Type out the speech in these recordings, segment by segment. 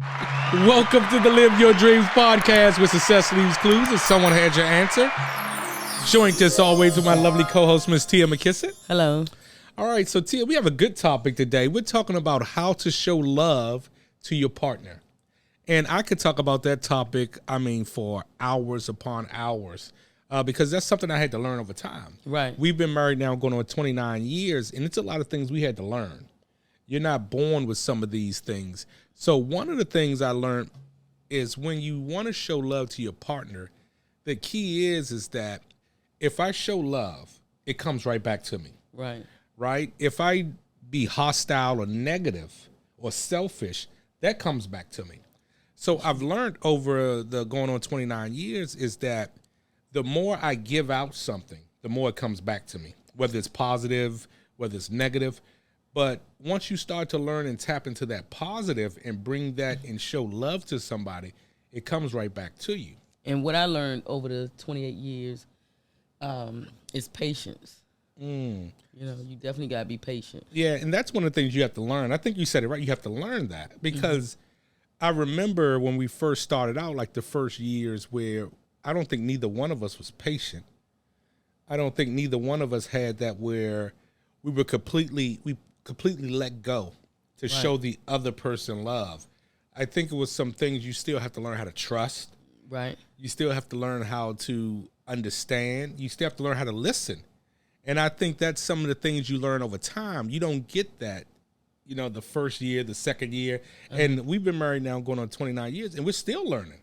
Welcome to the Live Your Dreams podcast, where success leaves clues if someone had your answer. Joined as always with my lovely co-host, Miss Tia McKissick. Hello. All right, so Tia, we have a good topic today. We're talking about how to show love to your partner. And I could talk about that topic, for hours upon hours, because that's something I had to learn over time. Right. We've been married now going on 29 years, and it's a lot of things we had to learn. You're not born with some of these things. So one of the things I learned is when you want to show love to your partner, the key is that if I show love, it comes right back to me. Right. Right? If I be hostile or negative or selfish, that comes back to me. So I've learned over the going on 29 years is that the more I give out something, the more it comes back to me, whether it's positive, whether it's negative. But once you start to learn and tap into that positive and bring that and show love to somebody, it comes right back to you. And what I learned over the 28 years is patience. You definitely got to be patient. Yeah, and that's one of the things you have to learn. I think you said it right. You have to learn that because I remember when we first started out, like the first years where I don't think neither one of us was patient. I don't think neither one of us had that where we completely let go to show the other person love. I think it was some things you still have to learn how to trust. Right. You still have to learn how to understand. You still have to learn how to listen. And I think that's some of the things you learn over time. You don't get that, the first year, the second year. And we've been married now going on 29 years, and we're still learning.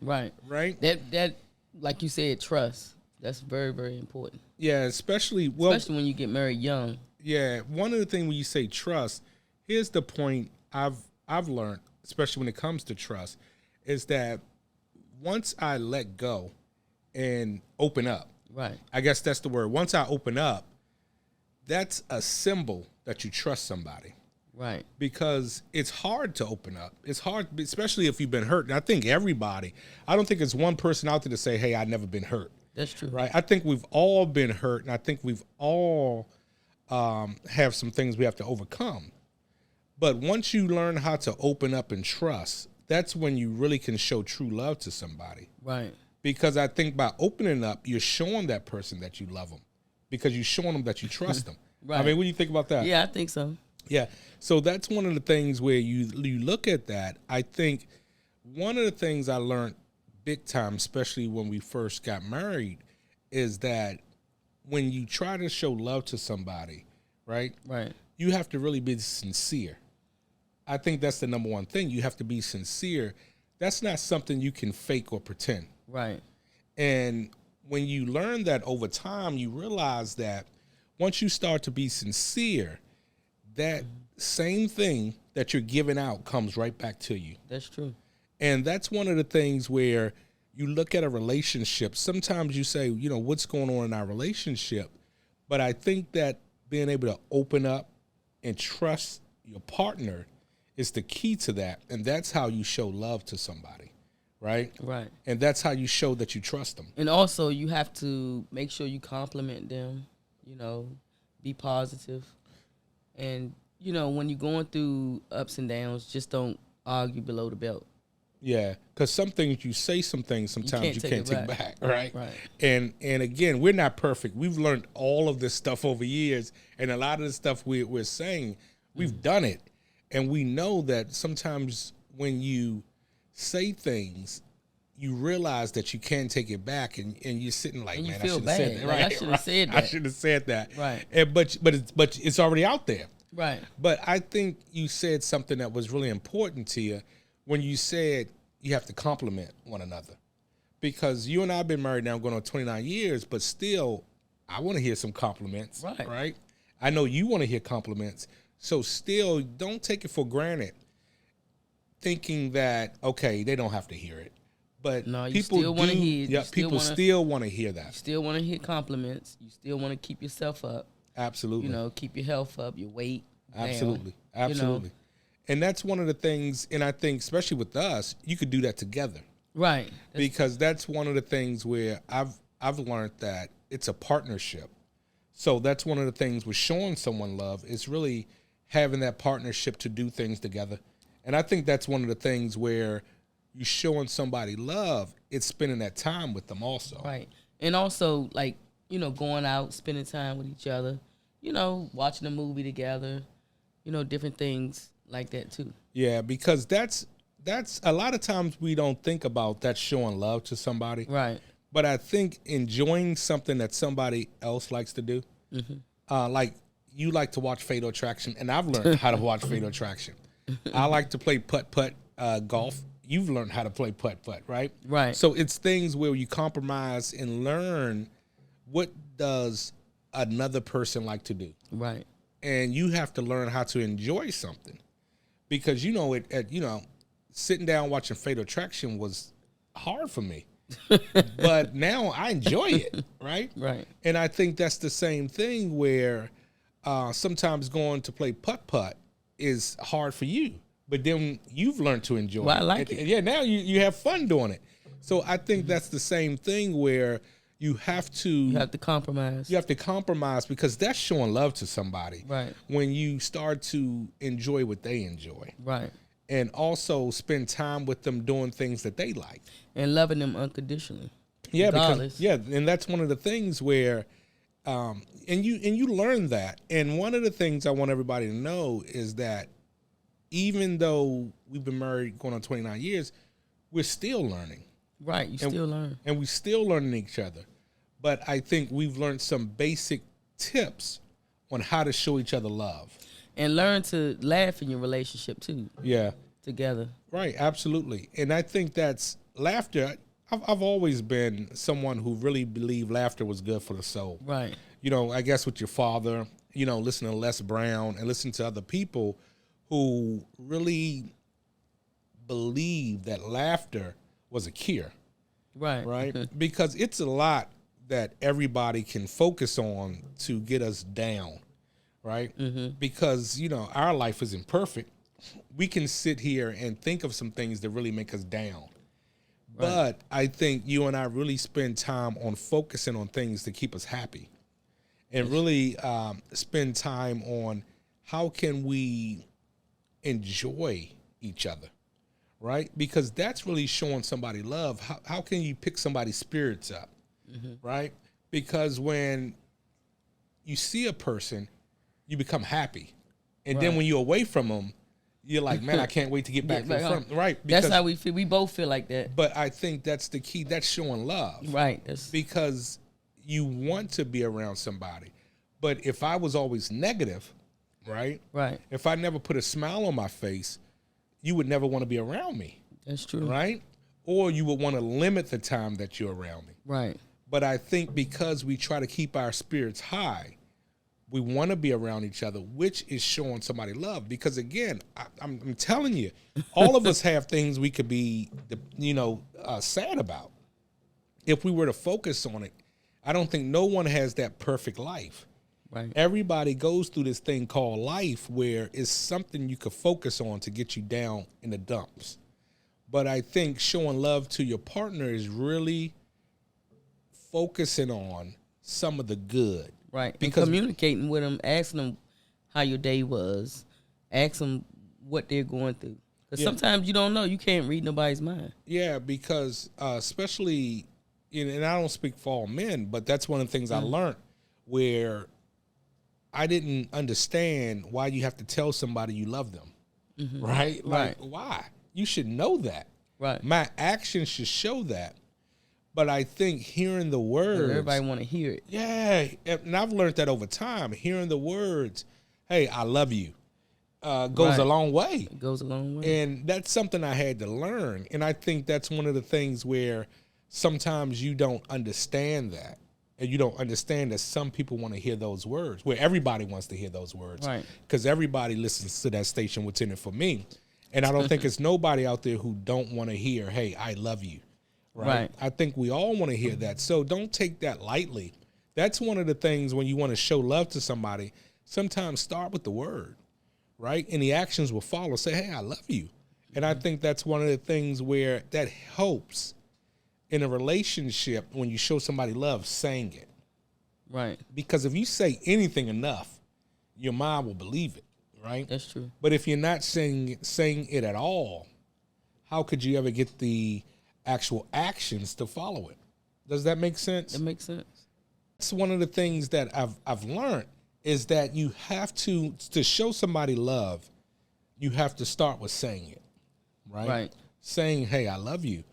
Right. Right? That like you said, trust. That's very, very important. Yeah, especially when you get married young. Yeah, one of the things when you say trust, here's the point I've learned, especially when it comes to trust, is that once I let go and open up, right? I guess that's the word. Once I open up, that's a symbol that you trust somebody. Right. Because it's hard to open up. It's hard, especially if you've been hurt. And I think I don't think it's one person out there to say, hey, I've never been hurt. That's true. Right? I think we've all been hurt, and I think we've all have some things we have to overcome. But once you learn how to open up and trust, that's when you really can show true love to somebody. Right. Because I think by opening up, you're showing that person that you love them because you're showing them that you trust them. Right. What do you think about that? Yeah, I think so. Yeah. So that's one of the things where you look at that. I think one of the things I learned big time, especially when we first got married, is that when you try to show love to somebody, right? Right. You have to really be sincere. I think that's the number one thing. You have to be sincere. That's not something you can fake or pretend. Right. And when you learn that over time, you realize that once you start to be sincere, that same thing that you're giving out comes right back to you. That's true. And that's one of the things where you look at a relationship. Sometimes you say, what's going on in our relationship? But I think that being able to open up and trust your partner is the key to that. And that's how you show love to somebody, right? Right. And that's how you show that you trust them. And also you have to make sure you compliment them, be positive. And, when you're going through ups and downs, just don't argue below the belt. Yeah, because some things you say, some things sometimes you can't take back, right? Right. And again, we're not perfect. We've learned all of this stuff over years, and a lot of the stuff we're saying, we've done it, and we know that sometimes when you say things, you realize that you can take it back, and you're sitting like, and man, I should have said that. Right? I should have said that. I should have said that. Right. And, but it's already out there. Right. But I think you said something that was really important to you when you said you have to compliment one another. Because you and I have been married now going on 29 years, but still, I want to hear some compliments. Right? I know you want to hear compliments. So still, don't take it for granted, thinking that, okay, they don't have to hear it. But no, you people still want to hear. Yeah, people still want to hear that. You still want to hear compliments. You still want to keep yourself up. Absolutely. Keep your health up, your weight Absolutely. down. Absolutely. And that's one of the things, and I think especially with us, you could do that together. Right. Because that's one of the things where I've learned that it's a partnership. So that's one of the things with showing someone love is really having that partnership to do things together And I think that's one of the things where you showing somebody love, it's spending that time with them also. Right. And also, like, you know, going out, spending time with each other, you know, watching a movie together, you know, different things like that too. Yeah, because that's a lot of times we don't think about that showing love to somebody. Right. But I think enjoying something that somebody else likes to do, like you like to watch Fatal Attraction, and I've learned how to watch Fatal Attraction. I like to play putt-putt golf. You've learned how to play putt-putt, right? Right. So it's things where you compromise and learn what does another person like to do. Right. And you have to learn how to enjoy something. Because, you know, sitting down watching Fatal Attraction was hard for me. But now I enjoy it, right? Right. And I think that's the same thing where sometimes going to play putt-putt is hard for you. But then you've learned to enjoy it. Well, I like it. Yeah, now you have fun doing it. So I think that's the same thing where you have to compromise. You have to compromise because that's showing love to somebody. Right. When you start to enjoy what they enjoy. Right. And also spend time with them doing things that they like. And loving them unconditionally. Yeah, regardless. and that's one of the things where and you learn that. And one of the things I want everybody to know is that even though we've been married going on 29 years, we're still learning. Right, still learn. And we still learning each other. But I think we've learned some basic tips on how to show each other love. And learn to laugh in your relationship too. Yeah. Together. Right, absolutely. And I think that's laughter. I've always been someone who really believed laughter was good for the soul. Right. You know, I guess with your father, you know, listening to Les Brown and listening to other people who really believe that laughter was a cure. Right. Right? Because it's a lot that everybody can focus on to get us down. Right? Mm-hmm. Because, you know, our life isn't perfect. We can sit here and think of some things that really make us down. Right. But I think you and I really spend time on focusing on things to keep us happy. And really spend time on how can we enjoy each other, right? Because that's really showing somebody love. How can you pick somebody's spirits up, right? Because when you see a person, you become happy. And then when you're away from them, you're like, man, I can't wait to get back from them. Right? Because that's how we feel. We both feel like that. But I think that's the key. That's showing love. Right. Because you want to be around somebody. But if I was always negative, right? Right. If I never put a smile on my face, you would never want to be around me. That's true. Right? Or you would want to limit the time that you're around me. Right. But I think because we try to keep our spirits high, we want to be around each other, which is showing somebody love. Because again, I'm telling you, all of us have things we could be, sad about. If we were to focus on it, I don't think no one has that perfect life. Right. Everybody goes through this thing called life where it's something you could focus on to get you down in the dumps. But I think showing love to your partner is really focusing on some of the good. Right. Because communicating with them, asking them how your day was, ask them what they're going through. Because sometimes you don't know. You can't read nobody's mind. Yeah, because especially, and I don't speak for all men, but that's one of the things I learned where I didn't understand why you have to tell somebody you love them, right? Like, why? You should know that. Right. My actions should show that. But I think hearing the words. Everybody want to hear it. Yeah. And I've learned that over time. Hearing the words, hey, I love you, goes a long way. It goes a long way. And that's something I had to learn. And I think that's one of the things where sometimes you don't understand that. And you don't understand that some people want to hear those words, where everybody wants to hear those words. Right. Because everybody listens to that station, What's in it for me. And I don't think it's nobody out there who don't want to hear, hey, I love you. Right. I think we all want to hear that. So don't take that lightly. That's one of the things when you want to show love to somebody, sometimes start with the word, right? And the actions will follow. Say, hey, I love you. And I think that's one of the things where that helps in a relationship when you show somebody love, saying it. Right. Because if you say anything enough, your mind will believe it, right? That's true. But if you're not saying it at all, how could you ever get the actual actions to follow it? Does that make sense? That makes sense. That's one of the things that I've learned is that you have to show somebody love, you have to start with saying it, right? Right. Saying, hey, I love you.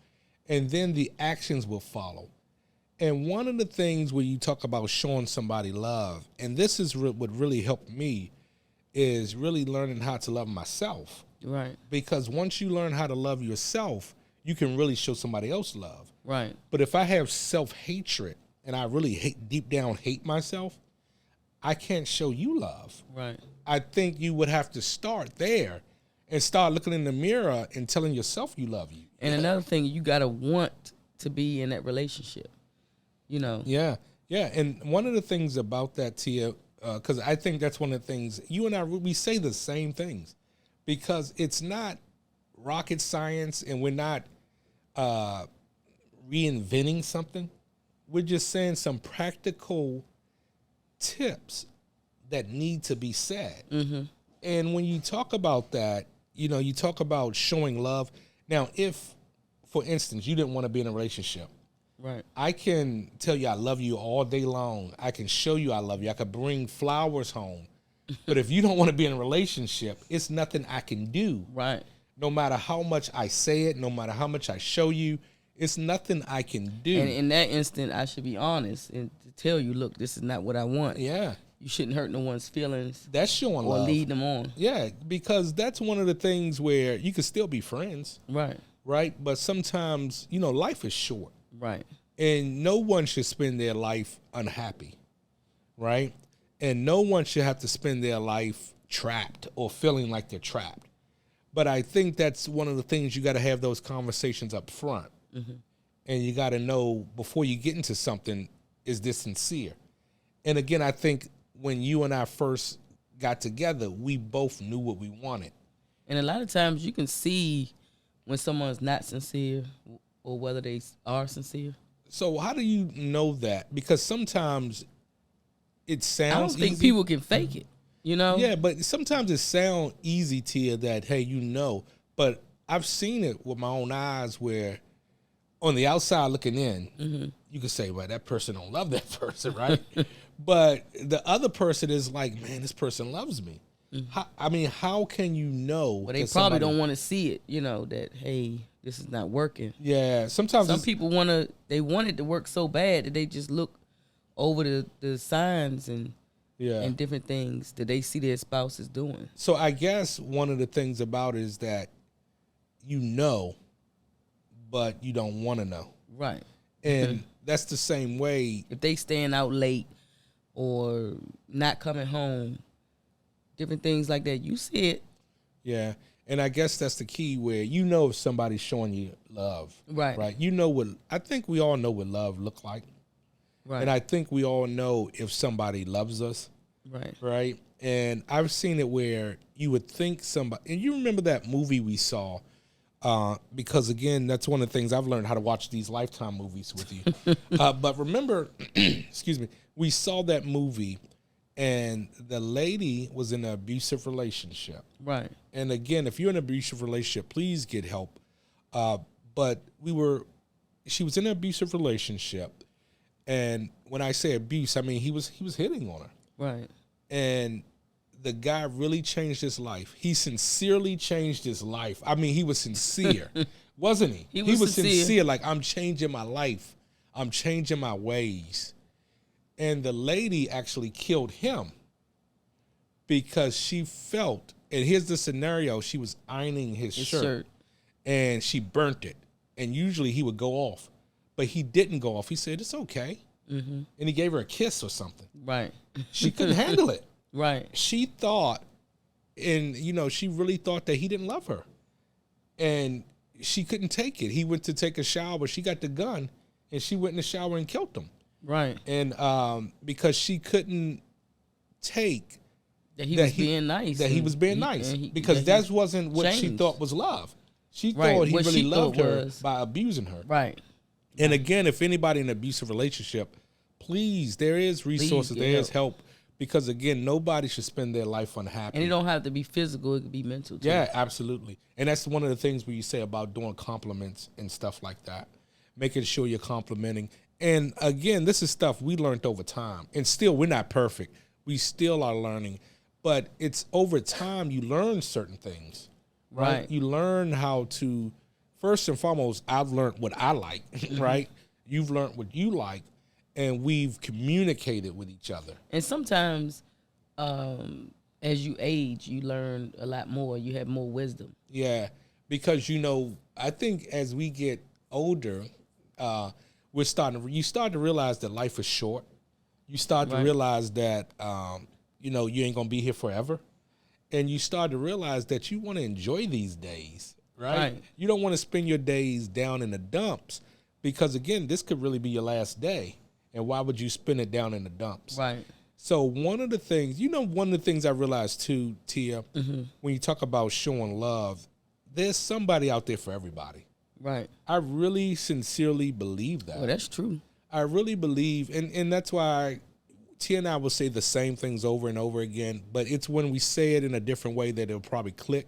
And then the actions will follow. And one of the things where you talk about showing somebody love, and this is what really helped me, is really learning how to love myself. Right. Because once you learn how to love yourself, you can really show somebody else love. Right. But if I have self-hatred and I really deep down hate myself, I can't show you love. Right. I think you would have to start there and start looking in the mirror and telling yourself you love you. And another thing, you got to want to be in that relationship, you know? Yeah. Yeah. And one of the things about that, Tia, because I think that's one of the things, you and I, we say the same things because it's not rocket science and we're not reinventing something. We're just saying some practical tips that need to be said. Mm-hmm. And when you talk about that, you know, you talk about showing love. Now, if, for instance, you didn't want to be in a relationship, Right. I can tell you I love you all day long. I can show you I love you. I could bring flowers home. But if you don't want to be in a relationship, it's nothing I can do. Right. No matter how much I say it, no matter how much I show you, it's nothing I can do. And in that instant, I should be honest and to tell you, look, this is not what I want. Yeah. You shouldn't hurt no one's feelings That's showing or love. lead them on. Yeah, because that's one of the things where you can still be friends, Right. right? But sometimes, you know, life is short. Right. And no one should spend their life unhappy, right? And no one should have to spend their life trapped or feeling like they're trapped. But I think that's one of the things you got to have those conversations up front. Mm-hmm. And you got to know before you get into something, is this sincere? And again, I think when you and I first got together, we both knew what we wanted. And a lot of times you can see when someone's not sincere or whether they are sincere. So how do you know that? Because sometimes it sounds I don't think easy. people can fake it, you know? Yeah, but sometimes it sounds easy to you that, hey, you know. But I've seen it with my own eyes where on the outside looking in, mm-hmm. you can say, well, that person don't love that person, right? But the other person is like, man, this person loves me. Mm-hmm. How can you know? Well, they probably don't want to see it, you know, that, hey, this is not working. Yeah, sometimes some people want it to work so bad that they just look over the signs and different things that they see their spouse is doing. So I guess one of the things about it is that you know, but you don't want to know. Right. And that's the same way. If they staying out late or not coming home, different things like that, you see it. Yeah. And I guess that's the key where you know if somebody's showing you love. Right. Right. You know I think we all know what love look like. Right. And I think we all know if somebody loves us. Right. Right. And I've seen it where you would think somebody, and you remember that movie we saw, because again, that's one of the things I've learned how to watch these Lifetime movies with you. But remember, excuse me, we saw that movie and the lady was in an abusive relationship. Right. And again, if you're in an abusive relationship, please get help. But she was in an abusive relationship. And when I say abuse, I mean, he was hitting on her. Right. And the guy really changed his life. He sincerely changed his life. I mean, he was sincere, wasn't he? He was sincere. Like, I'm changing my life. I'm changing my ways. And the lady actually killed him because she felt, and here's the scenario, she was ironing his shirt and she burnt it. And usually he would go off, but he didn't go off. He said, it's okay. Mm-hmm. And he gave her a kiss or something. Right. She couldn't handle it. Right. She thought, and she really thought that he didn't love her. And she couldn't take it. He went to take a shower. She got the gun and she went in the shower and killed him. Right. And because she couldn't take that he was being nice. That he was being nice. Because that wasn't what she thought was love. She thought he really loved her by abusing her. Right. And again, if anybody in an abusive relationship, please, there is resources, there is help. because again, nobody should spend their life unhappy. And it don't have to be physical; it could be mental too. Yeah, absolutely. And that's one of the things where you say about doing compliments and stuff like that, making sure you're complimenting. And again, this is stuff we learned over time, and still we're not perfect. We still are learning, but it's over time you learn certain things, right? You learn how to, first and foremost, I've learned what I like, right? You've learned what you like, and we've communicated with each other. And sometimes, as you age, you learn a lot more. You have more wisdom. Yeah, because I think as we get older, you start to realize that life is short. You start to realize that you ain't gonna be here forever, and you start to realize that you want to enjoy these days, right? You don't want to spend your days down in the dumps, because again, this could really be your last day, and why would you spend it down in the dumps? Right. So one of the things I realized too, Tia, when you talk about showing love, there's somebody out there for everybody. Right. I really sincerely believe that. Well, that's true. I really believe, and that's why Tia and I will say the same things over and over again, but it's when we say it in a different way that it'll probably click.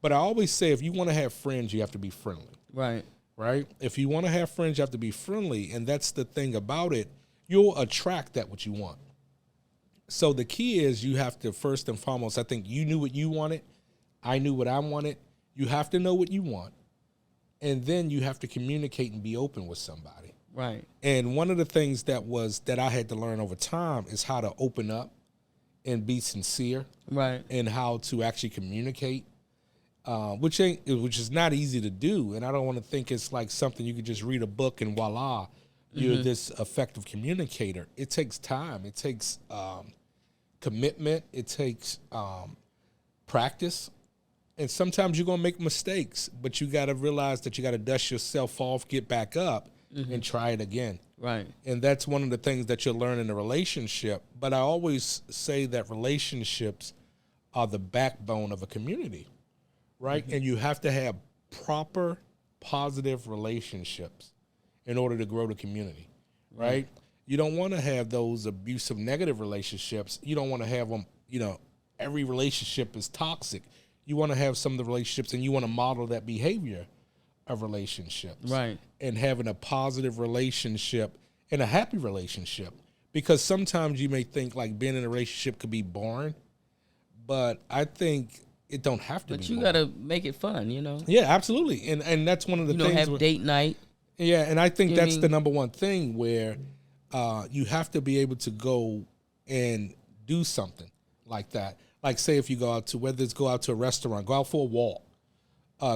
But I always say, if you want to have friends, you have to be friendly. Right. Right? If you want to have friends, you have to be friendly, and that's the thing about it. You'll attract that what you want. So the key is you have to, first and foremost, I think you knew what you wanted. I knew what I wanted. You have to know what you want. And then you have to communicate and be open with somebody. Right. And one of the things that I had to learn over time is how to open up and be sincere. Right. And how to actually communicate, which is not easy to do. And I don't want to think it's like something you could just read a book and voila, you're this effective communicator. It takes time. It takes commitment. It takes practice. And sometimes you're going to make mistakes, but you got to realize that you got to dust yourself off, get back up, and try it again. Right. And that's one of the things that you'll learn in a relationship. But I always say that relationships are the backbone of a community, right? And you have to have proper, positive relationships in order to grow the community, right? You don't want to have those abusive, negative relationships. You don't want to have them, every relationship is toxic. You want to have some of the relationships, and you want to model that behavior of relationships. Right. And having a positive relationship and a happy relationship. Because sometimes you may think like being in a relationship could be boring, but I think it don't have to be. But you boring. got to make it fun, Yeah, absolutely. And that's one of the things. Have date night. Yeah, and I think that's the number one thing where you have to be able to go and do something like that. Like say if you go out to a restaurant, go out for a walk,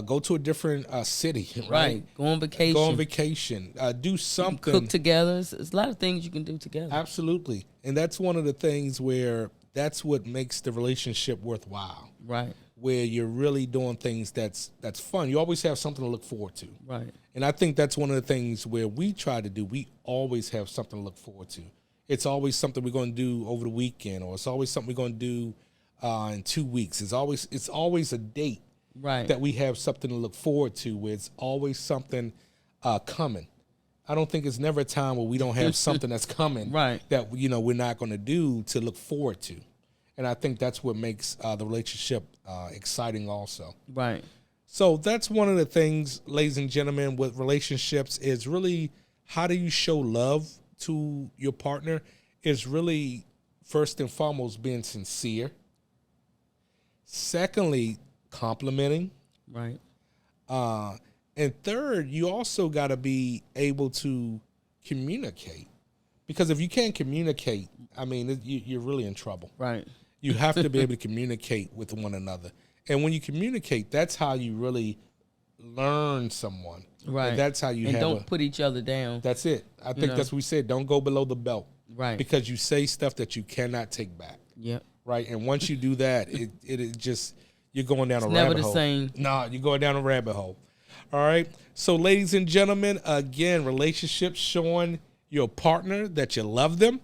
go to a different city, right? Go on vacation. Do something. Cook together. There's a lot of things you can do together. Absolutely. And that's one of the things where that's what makes the relationship worthwhile. Right. Where you're really doing things that's fun. You always have something to look forward to. Right. And I think that's one of the things where we try to do. We always have something to look forward to. It's always something we're going to do over the weekend, or it's always something we're going to do in 2 weeks. It's always a date that we have something to look forward to, where it's always something coming. I don't think it's never a time where we don't have something that's coming that we're not going to do to look forward to. And I think that's what makes the relationship exciting also. Right. So that's one of the things, ladies and gentlemen, with relationships is really how do you show love to your partner is really first and foremost being sincere. Secondly, complimenting. Right. And third, you also got to be able to communicate. Because if you can't communicate, I mean, you're really in trouble. Right. You have to be able to communicate with one another. And when you communicate, that's how you really learn someone. Right. And that's how you don't put each other down. That's it. I think that's what we said. Don't go below the belt. Right. Because you say stuff that you cannot take back. Yep. Right. And once you do that, it just, you're going down a rabbit hole. Never the same. No, you're going down a rabbit hole. All right. So, ladies and gentlemen, again, relationships showing your partner that you love them.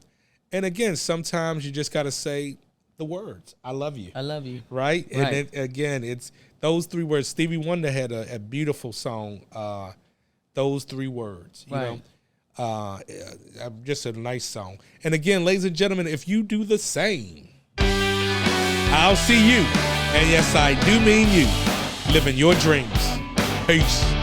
And again, sometimes you just got to say the words, I love you. I love you. Right? And again, it's those 3 words. Stevie Wonder had a beautiful song, those 3 words. You know? Just a nice song. And again, ladies and gentlemen, if you do the same, I'll see you. And yes, I do mean you. Living your dreams. Peace.